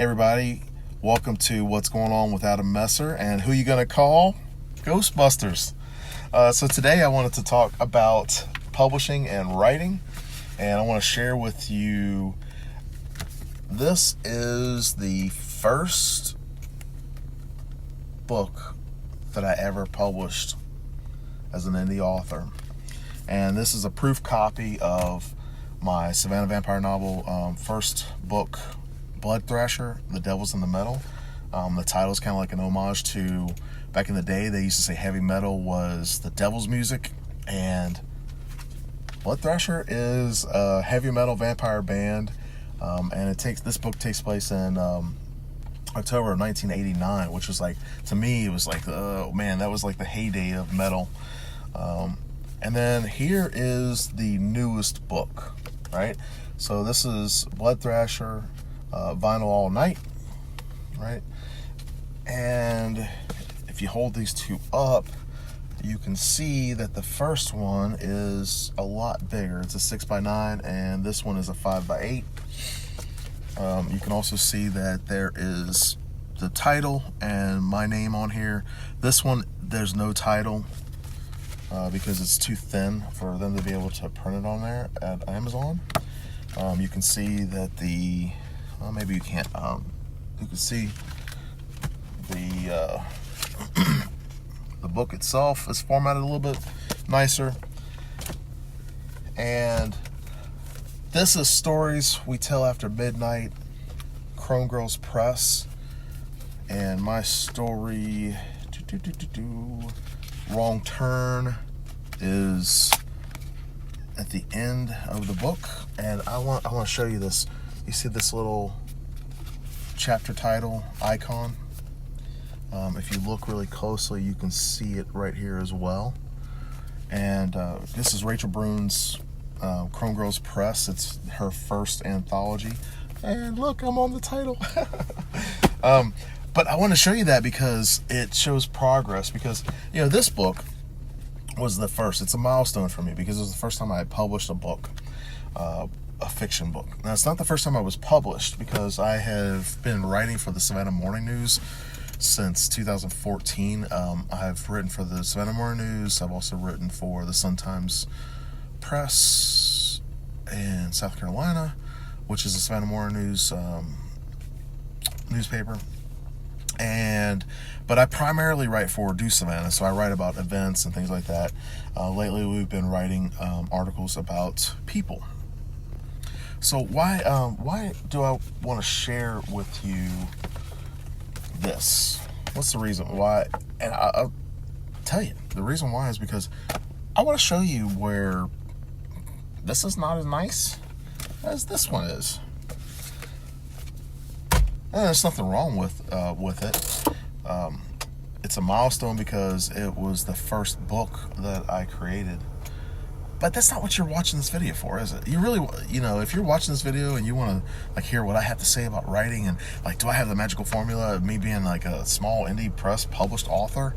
Hey everybody, welcome to What's Going On with Adam Messer, and who you gonna call? Ghostbusters. So today I wanted to talk about publishing and writing, and I want to share with you, this is the first book that I ever published as an indie author, and this is a proof copy of my Savannah Vampire novel, first book, Blood Thrasher, The Devil's in the Metal. The title is kind of like an homage to, back in the day, they used to say heavy metal was the devil's music, and Blood Thrasher is a heavy metal vampire band, and this book takes place in October of 1989, which was like, to me, it was like, oh man, that was like the heyday of metal. And then here is the newest book, right? So this is Blood Thrasher, Vinyl All Night, right? And if you hold these two up, you can see that the first one is a lot bigger. It's a 6x9, and this one is a 5x8. You can also see that there is the title and my name on here. This one, there's no title because it's too thin for them to be able to print it on there at Amazon. You can see that well, maybe you can't. You can see the the book itself is formatted a little bit nicer. And this is Stories We Tell After Midnight, Chrome Girls Press. And my story, Wrong Turn, is at the end of the book. And I want to show you this. You see this little chapter title icon? If you look really closely, you can see it right here as well. And this is Rachel Brune's Chrome Girls Press. It's her first anthology. And look, I'm on the title. But I want to show you that because it shows progress. Because, you know, this book was the first. It's a milestone for me because it was the first time I had published a book. A fiction book. Now, it's not the first time I was published because I have been writing for the Savannah Morning News since 2014. I've written for the Savannah Morning News. I've also written for the Sun-Times Press in South Carolina, which is the Savannah Morning News newspaper. But I primarily write for Do Savannah, so I write about events and things like that. Lately, we've been writing articles about people. So why do I want to share with you this? What's the reason why? And I'll tell you, the reason why is because I want to show you where this is not as nice as this one is. And there's nothing wrong with it. It's a milestone because it was the first book that I created. But that's not what you're watching this video for, is it? You really, if you're watching this video and you want to hear what I have to say about writing and do I have the magical formula of me being like a small indie press published author?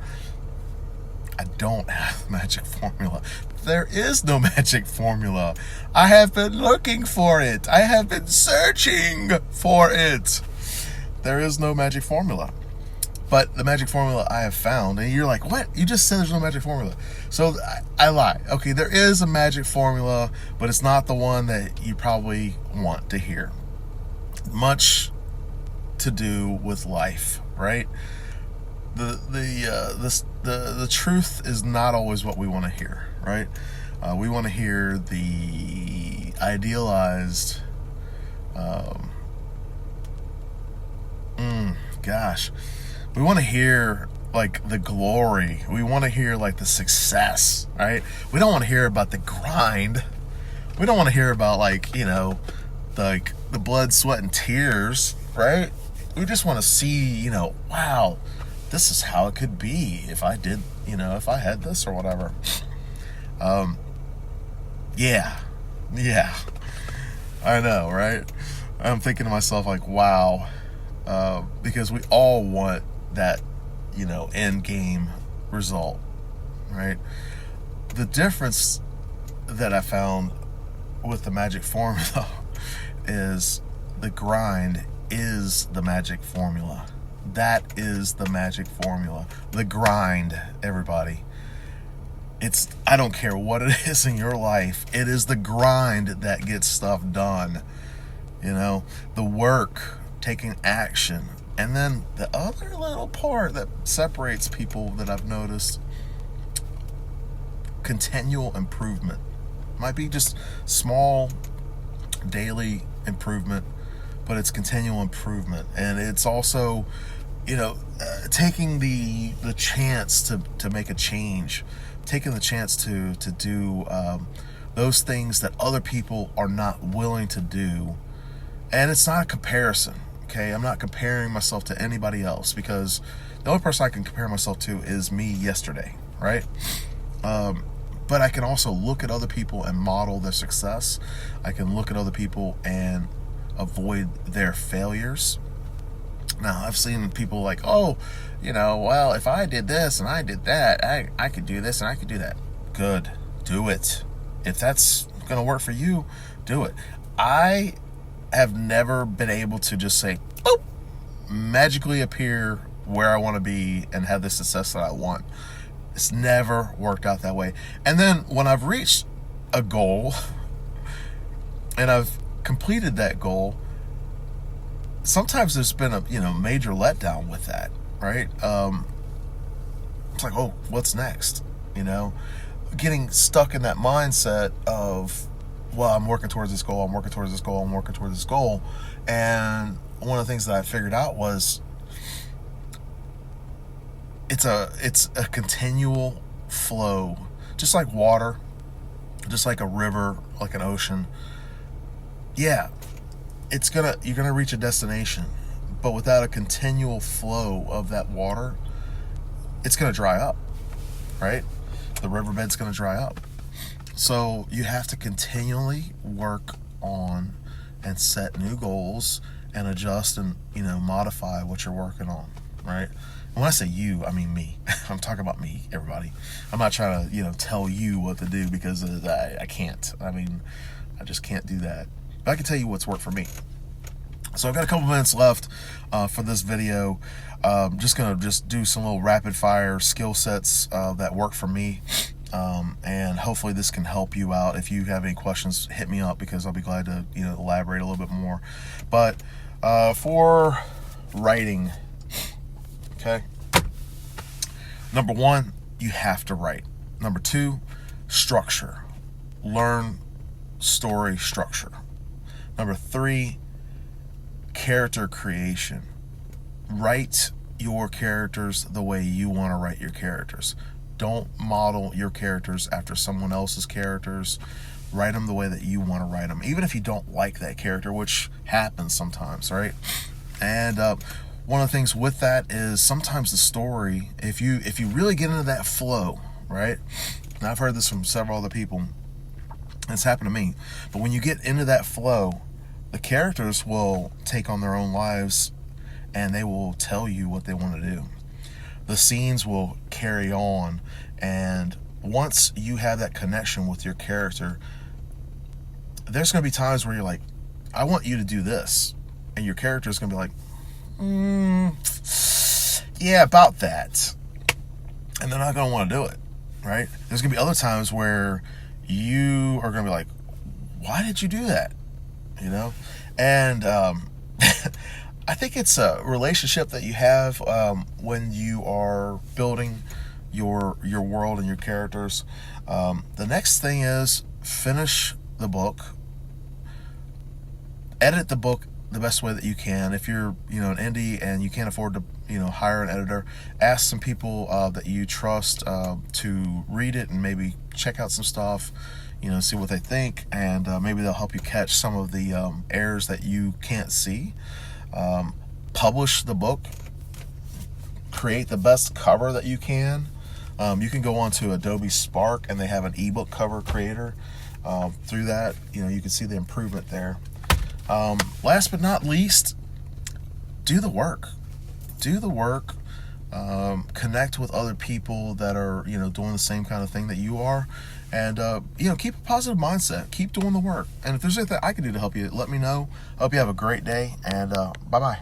I don't have the magic formula. There is no magic formula. I have been looking for it. I have been searching for it. There is no magic formula. But the magic formula I have found, and you're like, what? You just said there's no magic formula. So I lie. Okay, there is a magic formula, but it's not the one that you probably want to hear. Much to do with life, right? The truth is not always what we want to hear, right? We want to hear the idealized, we want to hear the glory. We want to hear the success, right? We don't want to hear about the grind. We don't want to hear about the blood, sweat, and tears, right? We just want to see, wow, this is how it could be if I did, if I had this or whatever. Yeah, I know, right? I'm thinking to myself wow, because we all want that, end game result, right? The difference that I found with the magic formula is the grind is the magic formula. That is the magic formula. The grind, everybody. I don't care what it is in your life. It is the grind that gets stuff done. The work, taking action. And then the other little part that separates people that I've noticed, continual improvement. Might be just small daily improvement, but it's continual improvement. And it's also, taking the chance to make a change, taking the chance to do those things that other people are not willing to do. And it's not a comparison, okay? I'm not comparing myself to anybody else, because the only person I can compare myself to is me yesterday, right? But I can also look at other people and model their success. I can look at other people and avoid their failures. Now, I've seen people like, well, if I did this and I did that, I could do this and I could do that. Good. Do it. If that's going to work for you, do it. I have never been able to just say, boop, magically appear where I want to be and have the success that I want. It's never worked out that way. And then when I've reached a goal and I've completed that goal, sometimes there's been a major letdown with that, right? It's like, oh, what's next? Getting stuck in that mindset of, well, I'm working towards this goal, I'm working towards this goal, I'm working towards this goal. And one of the things that I figured out was it's a continual flow, just like water, just like a river, like an ocean. Yeah, you're gonna reach a destination, but without a continual flow of that water, it's gonna dry up, right? The riverbed's gonna dry up. So you have to continually work on and set new goals and adjust and modify what you're working on, right? And when I say you, I mean me. I'm talking about me, everybody. I'm not trying to tell you what to do, because I can't. I just can't do that. But I can tell you what's worked for me. So I've got a couple minutes left for this video. Just gonna do some little rapid fire skill sets that work for me. And hopefully this can help you out. If you have any questions, hit me up, because I'll be glad to elaborate a little bit more. But for writing, okay, number 1, you have to write. Number 2, structure. Learn story structure. Number 3, character creation. Write your characters the way you want to write your characters. Don't model your characters after someone else's characters. Write them the way that you want to write them, even if you don't like that character, which happens sometimes, right? And one of the things with that is sometimes the story, if you really get into that flow, right? And I've heard this from several other people, and it's happened to me. But when you get into that flow, the characters will take on their own lives, and they will tell you what they want to do. The scenes will carry on, and once you have that connection with your character, there's going to be times where you're like, I want you to do this, and your character is going to be like, yeah, about that, and they're not going to want to do it, right? There's going to be other times where you are going to be like, why did you do that? And I think it's a relationship that you have when you are building your world and your characters. The next thing is finish the book, edit the book the best way that you can. If you're an indie and you can't afford to hire an editor, ask some people that you trust to read it and maybe check out some stuff, see what they think, and maybe they'll help you catch some of the errors that you can't see. Publish the book, create the best cover that you can. You can go on to Adobe Spark, and they have an ebook cover creator. Through that, you can see the improvement there. Last but not least, do the work. Connect with other people that are doing the same kind of thing that you are, And, keep a positive mindset. Keep doing the work. And if there's anything I can do to help you, let me know. I hope you have a great day, and bye-bye.